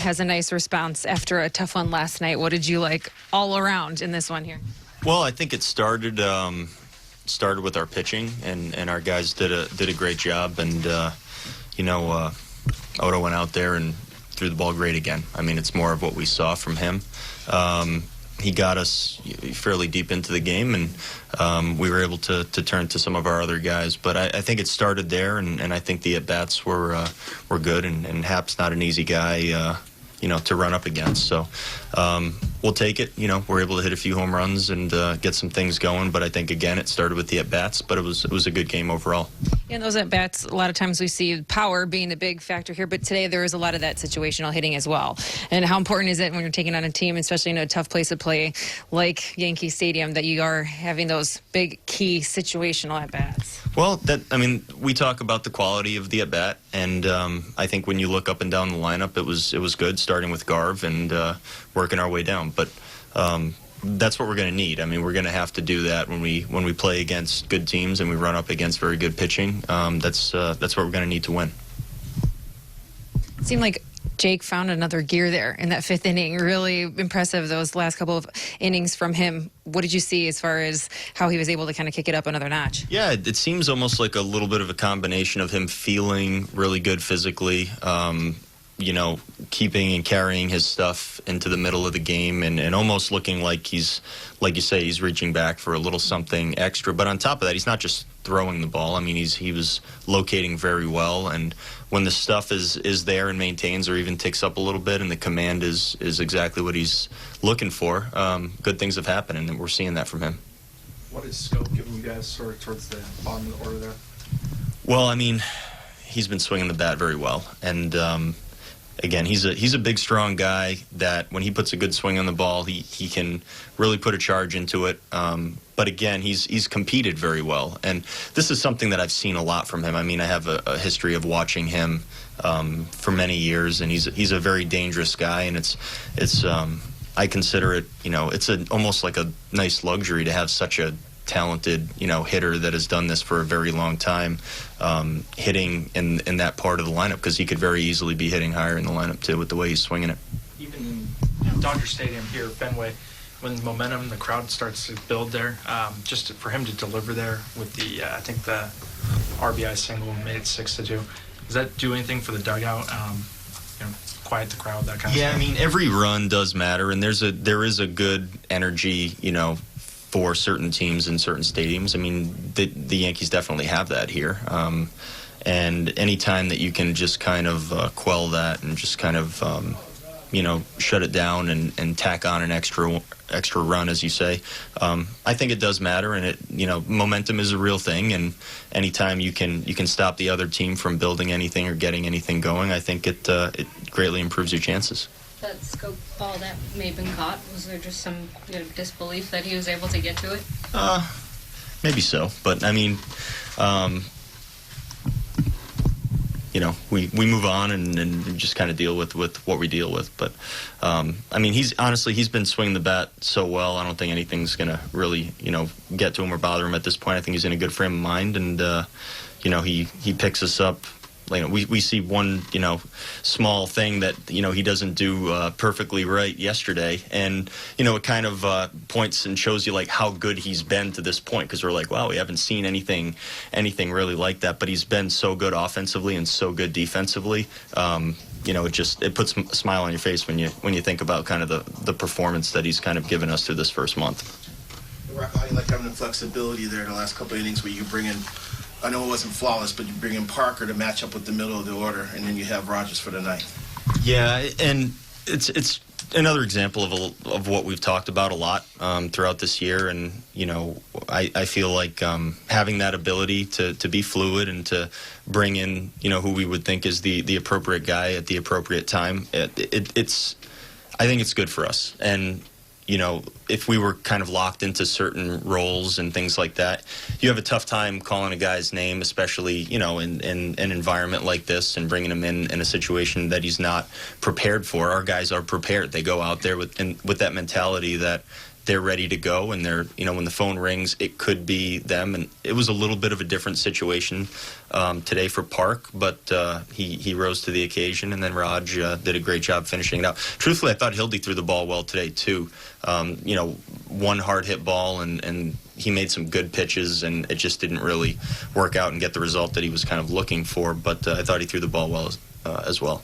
has a nice response after a tough one last night. What did you like all around in this one here? Well, I think it started with our pitching, and our guys did a great job. And Odo went out there and threw the ball great again. I mean, it's more of what we saw from him. He got us fairly deep into the game, and we were able to turn to some of our other guys. But I think it started there, and I think the at-bats were good, and Hap's not an easy guy, to run up against. So we'll take it. We're able to hit a few home runs and get some things going. But I think, again, it started with the at-bats, but it was a good game overall. Yeah, and those at-bats, a lot of times we see power being a big factor here, but today there was a lot of that situational hitting as well. And how important is it when you're taking on a team, especially in a tough place to play like Yankee Stadium, that you are having those big key situational at-bats? Well, we talk about the quality of the at-bat, and I think when you look up and down the lineup, it was good, starting with Garv and working our way down. But that's what we're going to need. I mean, we're going to have to do that when we play against good teams and we run up against very good pitching. That's what we're going to need to win. It seemed like Jake found another gear there in that fifth inning. Really impressive, those last couple of innings from him. What did you see as far as how he was able to kind of kick it up another notch? Yeah, it seems almost like a little bit of a combination of him feeling really good physically, keeping and carrying his stuff into the middle of the game, and almost looking like he's, like you say, he's reaching back for a little something extra. But on top of that, he's not just throwing the ball. I mean, he was locating very well, and when the stuff is there and maintains or even ticks up a little bit and the command is exactly what he's looking for, good things have happened, and we're seeing that from him. What is Scope giving you guys sort of towards the bottom of the order there? Well, I mean, he's been swinging the bat very well, and again, he's a big, strong guy that when he puts a good swing on the ball, he can really put a charge into it. But again, he's competed very well, and this is something that I've seen a lot from him. I mean, I have a history of watching him for many years, and he's a very dangerous guy, and it's I consider it, it's almost like a nice luxury to have such a talented, hitter that has done this for a very long time, hitting in that part of the lineup, because he could very easily be hitting higher in the lineup too with the way he's swinging it. Even in Dodger Stadium here, Fenway, when momentum, the crowd starts to build there, just for him to deliver there with the, I think the RBI single made it 6-2. Does that do anything for the dugout? Quiet the crowd, that kind of stuff? Yeah, I mean, every run does matter, and there is a good energy, for certain teams in certain stadiums. I mean, the Yankees definitely have that here. And any time that you can just kind of quell that and just kind of, shut it down and tack on an extra run, as you say, I think it does matter. And it, momentum is a real thing. And anytime you can stop the other team from building anything or getting anything going, I think it greatly improves your chances. That Scope ball that may have been caught, was there just some disbelief that he was able to get to it? Maybe so, but I mean, we move on and just kind of deal with what we deal with. But I mean, he's been swinging the bat so well. I don't think anything's gonna really get to him or bother him at this point. I think he's in a good frame of mind, and he picks us up. We see one, small thing that, he doesn't do perfectly right yesterday. And, it kind of points and shows you, like, how good he's been to this point. Because we're like, wow, we haven't seen anything really like that. But he's been so good offensively and so good defensively. It puts a smile on your face when you think about kind of the performance that he's kind of given us through this first month. Rocco, how do you like having the flexibility there in the last couple of innings where you bring in, I know it wasn't flawless, but you bring in Parker to match up with the middle of the order, and then you have Rogers for the ninth? Yeah, and it's another example of what we've talked about a lot throughout this year. And, I feel like having that ability to be fluid and to bring in, who we would think is the appropriate guy at the appropriate time, I think it's good for us. And if we were kind of locked into certain roles and things like that, you have a tough time calling a guy's name, especially, in an environment like this, and bringing him in a situation that he's not prepared for. Our guys are prepared. They go out there with that mentality that, they're ready to go, and they're, when the phone rings, it could be them. And it was a little bit of a different situation today for Park, but he rose to the occasion, and then Raj did a great job finishing it out. Truthfully, I thought Hildy threw the ball well today too. One hard hit ball, and he made some good pitches, and it just didn't really work out and get the result that he was kind of looking for. But I thought he threw the ball well as well.